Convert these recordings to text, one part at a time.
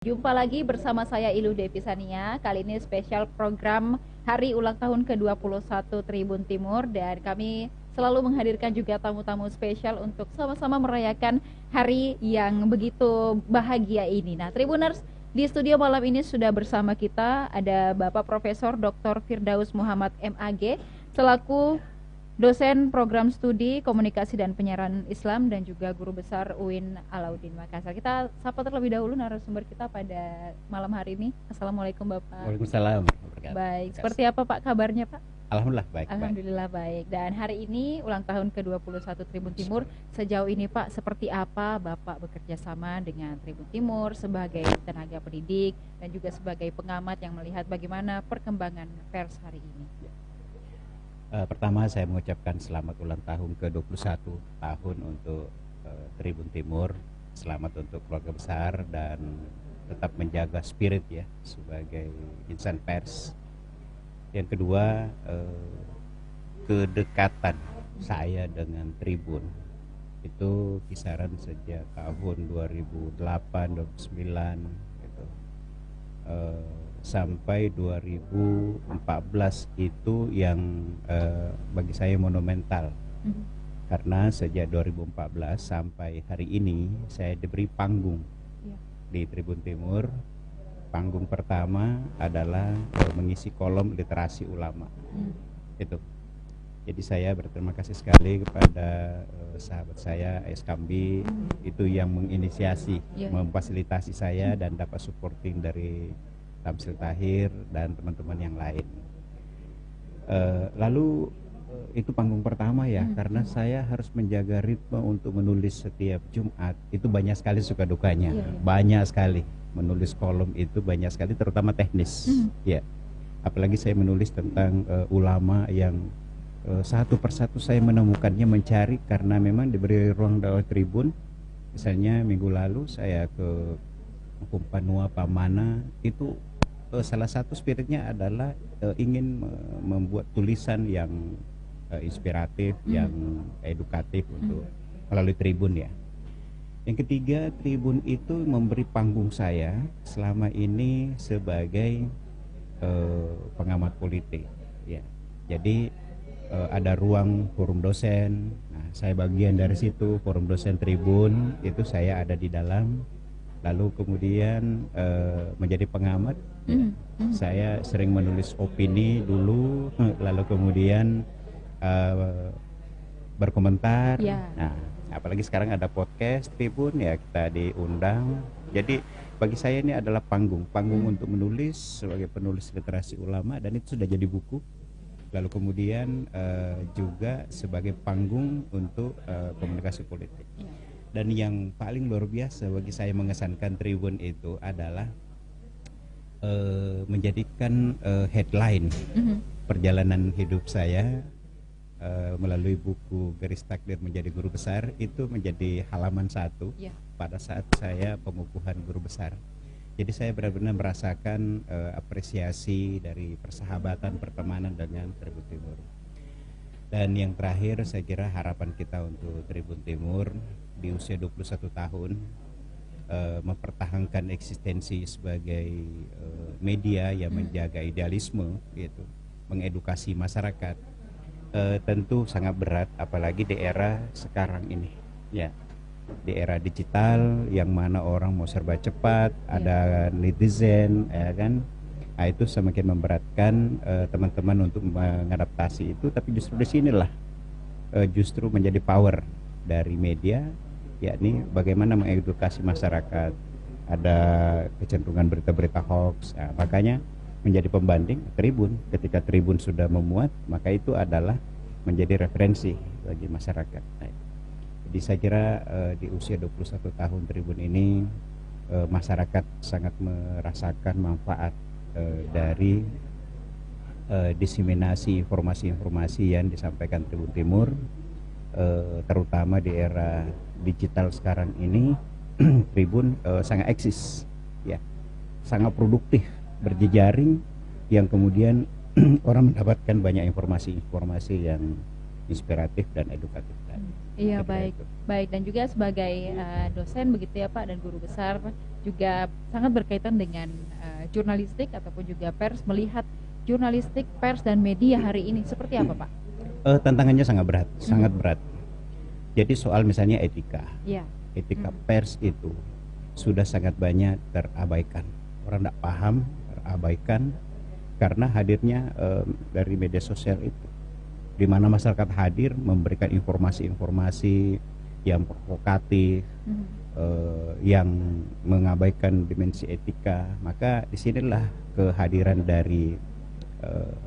Jumpa lagi bersama saya Ilu Devisania. Kali ini spesial program Hari Ulang Tahun ke-21 Tribun Timur, dan kami selalu menghadirkan juga tamu-tamu spesial untuk sama-sama merayakan hari yang begitu bahagia ini. Nah, Tribuners, di studio malam ini sudah bersama kita ada Bapak Profesor Dr. Firdaus Muhammad MAG selaku dosen program studi komunikasi dan penyiaran Islam dan juga guru besar UIN Alauddin Makassar. Kita sapa terlebih dahulu narasumber kita pada malam hari ini. Assalamualaikum Bapak. Waalaikumsalam. Baik, seperti apa Pak kabarnya Pak? Alhamdulillah baik. Alhamdulillah baik. Dan hari ini ulang tahun ke-21 Tribun Timur. Sejauh ini Pak, seperti apa Bapak bekerja sama dengan Tribun Timur sebagai tenaga pendidik dan juga sebagai pengamat yang melihat bagaimana perkembangan pers hari ini? Pertama saya mengucapkan selamat ulang tahun ke-21 tahun untuk Tribun Timur. Selamat untuk keluarga besar dan tetap menjaga spirit ya sebagai insan pers. Yang kedua, kedekatan saya dengan Tribun itu kisaran sejak tahun 2008, 2009 gitu. Sampai 2014 itu yang bagi saya monumental. Karena sejak 2014 sampai hari ini saya diberi panggung di Tribun Timur. Panggung pertama adalah mengisi kolom literasi ulama. Itu. Jadi saya berterima kasih sekali kepada sahabat saya AS Kambi itu yang menginisiasi, memfasilitasi saya dan dapat supporting dari Tamsil Tahir dan teman-teman yang lain. Lalu itu panggung pertama ya, karena saya harus menjaga ritme untuk menulis setiap Jumat. Itu banyak sekali suka dukanya, banyak sekali menulis kolom itu banyak sekali, terutama teknis. Ya, apalagi saya menulis tentang ulama yang satu persatu saya menemukannya, mencari karena memang diberi ruang dakwah Tribun. Misalnya minggu lalu saya ke Kumpanua Pamana itu. Salah satu spiritnya adalah ingin membuat tulisan yang inspiratif, yang edukatif untuk melalui Tribun ya. Yang ketiga, Tribun itu memberi panggung saya selama ini sebagai pengamat politik ya. Jadi ada ruang forum dosen. Nah, saya bagian dari situ, forum dosen Tribun itu saya ada di dalam. Lalu kemudian menjadi pengamat, saya sering menulis opini dulu, lalu kemudian berkomentar. Nah, apalagi sekarang ada podcast Tribun ya, kita diundang. Jadi bagi saya ini adalah panggung untuk menulis sebagai penulis literasi ulama, dan itu sudah jadi buku. Lalu kemudian juga sebagai panggung untuk komunikasi politik. Dan yang paling luar biasa bagi saya mengesankan Tribun itu adalah menjadikan headline perjalanan hidup saya melalui buku Garis Takdir Menjadi Guru Besar, itu menjadi halaman 1 pada saat saya pengukuhan guru besar. Jadi saya benar-benar merasakan apresiasi dari persahabatan, pertemanan dengan Tribun Timur. Dan yang terakhir, saya kira harapan kita untuk Tribun Timur di usia 21 tahun mempertahankan eksistensi sebagai media yang menjaga idealisme gitu, mengedukasi masyarakat. Tentu sangat berat apalagi di era sekarang ini ya, di era digital yang mana orang mau serba cepat, ada netizen ya kan. Nah, itu semakin memberatkan teman-teman untuk mengadaptasi itu, tapi justru di sinilah justru menjadi power dari media, yakni bagaimana mengedukasi masyarakat. Ada kecenderungan berita-berita hoax. Nah, makanya menjadi pembanding Tribun. Ketika Tribun sudah memuat, maka itu adalah menjadi referensi bagi masyarakat. Nah, jadi saya kira di usia 21 tahun Tribun ini masyarakat sangat merasakan manfaat dari diseminasi informasi-informasi yang disampaikan Tribun Timur, terutama di era digital sekarang ini. Tribun sangat eksis ya, sangat produktif, berjejaring, yang kemudian orang mendapatkan banyak informasi-informasi inspiratif dan edukatif tadi. Iya, Kira-kira baik. itu. Baik, dan juga sebagai dosen begitu ya Pak, dan guru besar juga sangat berkaitan dengan jurnalistik ataupun juga pers, melihat jurnalistik, pers dan media hari ini seperti apa Pak? Tantangannya sangat berat, sangat berat. Jadi soal misalnya etika Iya. pers itu sudah sangat banyak terabaikan. Orang tidak paham, terabaikan karena hadirnya dari media sosial itu, di mana masyarakat hadir memberikan informasi-informasi yang provokatif, yang mengabaikan dimensi etika. Maka disinilah kehadiran dari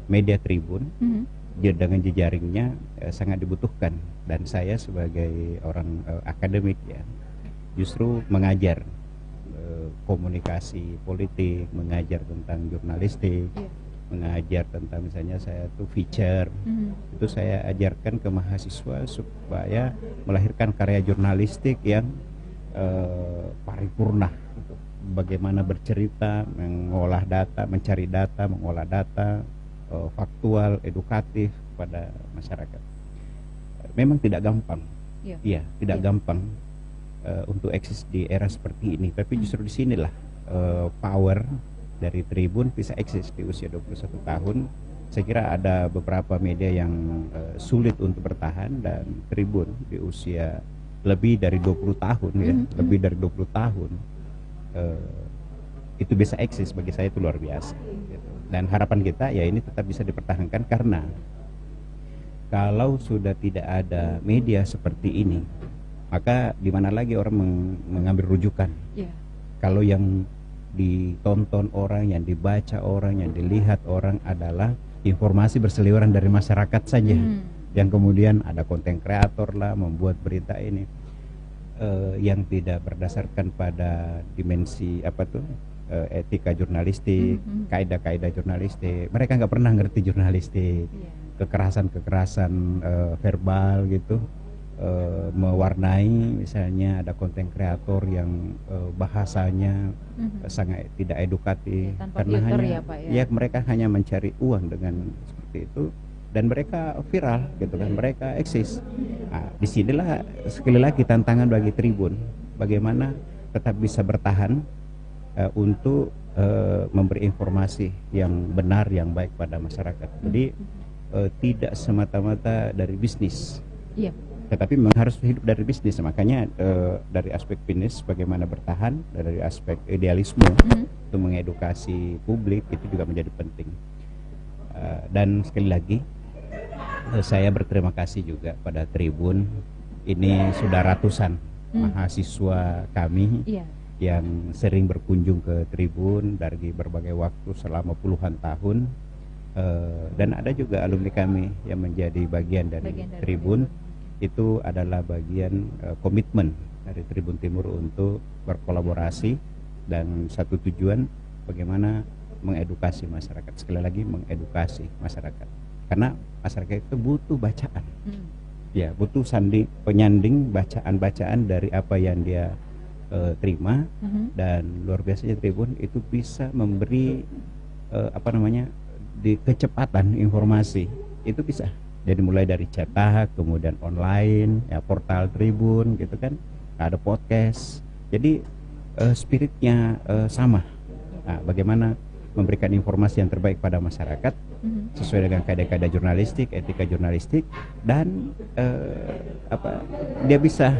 media Tribun dengan jejaringnya sangat dibutuhkan, dan saya sebagai orang akademik ya justru mengajar komunikasi politik, mengajar tentang jurnalistik, mengajar tentang misalnya saya tuh feature, itu saya ajarkan ke mahasiswa supaya melahirkan karya jurnalistik yang paripurna gitu. Bagaimana bercerita, mengolah data, mencari data, mengolah data, faktual, edukatif pada masyarakat. Memang tidak gampang, iya, tidak gampang untuk eksis di era seperti ini. Tapi justru disinilah power dari Tribun bisa eksis di usia 21 tahun. Saya kira ada beberapa media yang sulit untuk bertahan, dan Tribun di usia lebih dari 20 tahun ya, lebih dari 20 tahun itu bisa eksis, bagi saya itu luar biasa gitu. Dan harapan kita ya ini tetap bisa dipertahankan, karena kalau sudah tidak ada media seperti ini, maka di mana lagi orang mengambil rujukan? Kalau yang ditonton orang, yang dibaca orang, yang dilihat orang adalah informasi berseliweran dari masyarakat saja, yang kemudian ada konten kreator lah membuat berita ini yang tidak berdasarkan pada dimensi apa tuh etika jurnalistik, kaidah-kaidah jurnalistik. Mereka nggak pernah ngerti jurnalistik, kekerasan-kekerasan verbal gitu mewarnai. Misalnya ada konten kreator yang bahasanya sangat tidak edukatif, karena hanya mereka hanya mencari uang dengan seperti itu, dan mereka viral gitu kan, mereka eksis. Nah, disinilah sekali lagi tantangan bagi Tribun, bagaimana tetap bisa bertahan untuk memberi informasi yang benar, yang baik pada masyarakat. Jadi tidak semata-mata dari bisnis, tetapi memang harus hidup dari bisnis. Makanya dari aspek bisnis bagaimana bertahan, dari aspek idealisme untuk mengedukasi publik itu juga menjadi penting. Dan sekali lagi saya berterima kasih juga pada Tribun. Ini sudah ratusan mahasiswa kami yang sering berkunjung ke Tribun dari berbagai waktu selama puluhan tahun, dan ada juga alumni kami yang menjadi bagian dari Tribun. Itu adalah bagian komitmen dari Tribun Timur untuk berkolaborasi dan satu tujuan, bagaimana mengedukasi masyarakat. Sekali lagi mengedukasi masyarakat, karena masyarakat itu butuh bacaan, ya butuh penyanding bacaan-bacaan dari apa yang dia terima. Dan luar biasanya Tribun itu bisa memberi di kecepatan informasi itu bisa. Jadi mulai dari cetak, kemudian online, ya portal Tribun gitu kan, ada podcast. Jadi spiritnya sama. Nah, bagaimana memberikan informasi yang terbaik pada masyarakat sesuai dengan kaidah-kaidah jurnalistik, etika jurnalistik, dan dia bisa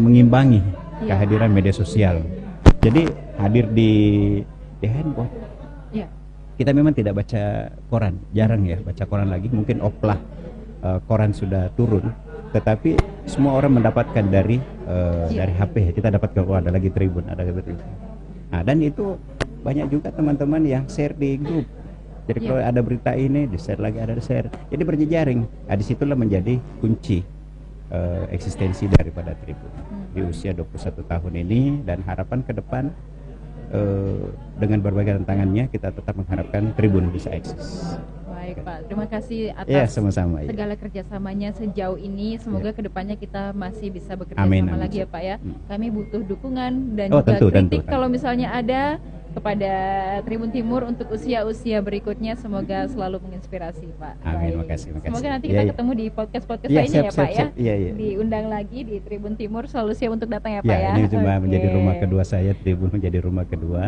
mengimbangi kehadiran media sosial. Jadi hadir di handphone. Kita memang tidak baca koran, jarang ya baca koran lagi, mungkin oplah koran sudah turun, tetapi semua orang mendapatkan dari HP. Kita dapat ada lagi Tribun, ada Tribun. Nah, dan itu banyak juga teman-teman yang share di grup. Jadi kalau ada berita ini di share lagi, ada di share. Jadi berjejaring. Nah, disitulah menjadi kunci eksistensi daripada Tribun di usia 21 tahun ini, dan harapan ke depan dengan berbagai tantangannya kita tetap mengharapkan Tribun bisa eksis. Baik Pak, terima kasih atas sama-sama, segala kerjasamanya sejauh ini. Semoga kedepannya kita masih bisa bekerja sama lagi ya Pak ya. Kami butuh dukungan dan juga tentu. kritik kalau misalnya ada, kepada Tribun Timur untuk usia-usia berikutnya. Semoga selalu menginspirasi, Pak. Amin, Baik. makasih. Semoga nanti Iya, kita iya. ketemu di podcast-podcast Iya, lainnya siap, ya, Pak siap, ya. siap. Iya, iya. Diundang lagi di Tribun Timur, selalu siap untuk datang ya, Pak Ya, ya. ini cuma Oke. menjadi rumah kedua saya, Tribun menjadi rumah kedua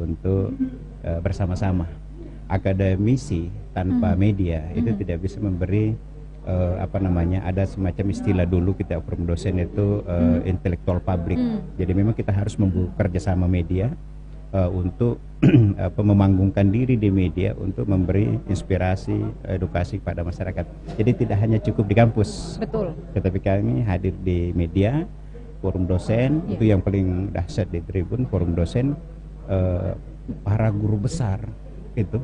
untuk bersama-sama. Akademisi tanpa media itu tidak bisa memberi ada semacam istilah dulu kita forum dosen itu intelektual publik. Jadi memang kita harus bekerja sama media untuk memanggungkan diri di media untuk memberi inspirasi edukasi kepada masyarakat. Jadi tidak hanya cukup di kampus. Betul. Tetapi kami hadir di media, forum dosen itu yang paling dahsyat di Tribun, forum dosen para guru besar itu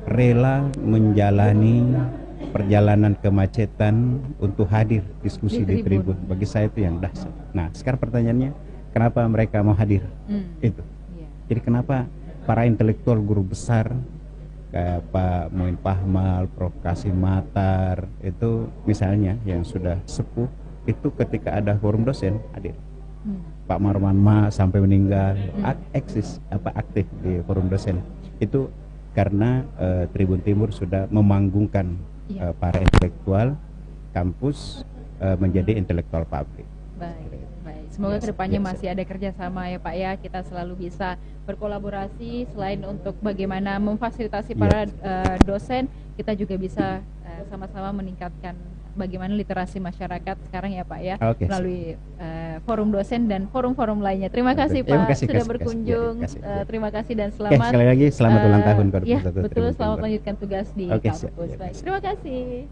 rela menjalani perjalanan kemacetan untuk hadir diskusi di Tribun. Bagi saya itu yang dahsyat. Nah, sekarang pertanyaannya, kenapa mereka mau hadir? Itu. Jadi kenapa para intelektual guru besar kayak Pak Muin Pahmal, Prof. Kasim Matar itu misalnya yang sudah sepuh itu ketika ada forum dosen hadir. Pak Marwan Ma sampai meninggal aktif di forum dosen itu karena Tribun Timur sudah memanggungkan para intelektual kampus menjadi intelektual publik. Baik, baik. Semoga kedepannya masih ada kerjasama ya Pak ya. Kita selalu bisa berkolaborasi selain untuk bagaimana memfasilitasi para dosen, kita juga bisa sama-sama meningkatkan bagaimana literasi masyarakat sekarang ya Pak ya, melalui forum dosen dan forum-forum lainnya. Terima kasih Pak sudah berkunjung. Terima kasih dan selamat. Sekali lagi selamat ulang tahun. Ya betul, selamat melanjutkan tugas di kampus. Baik, terima kasih.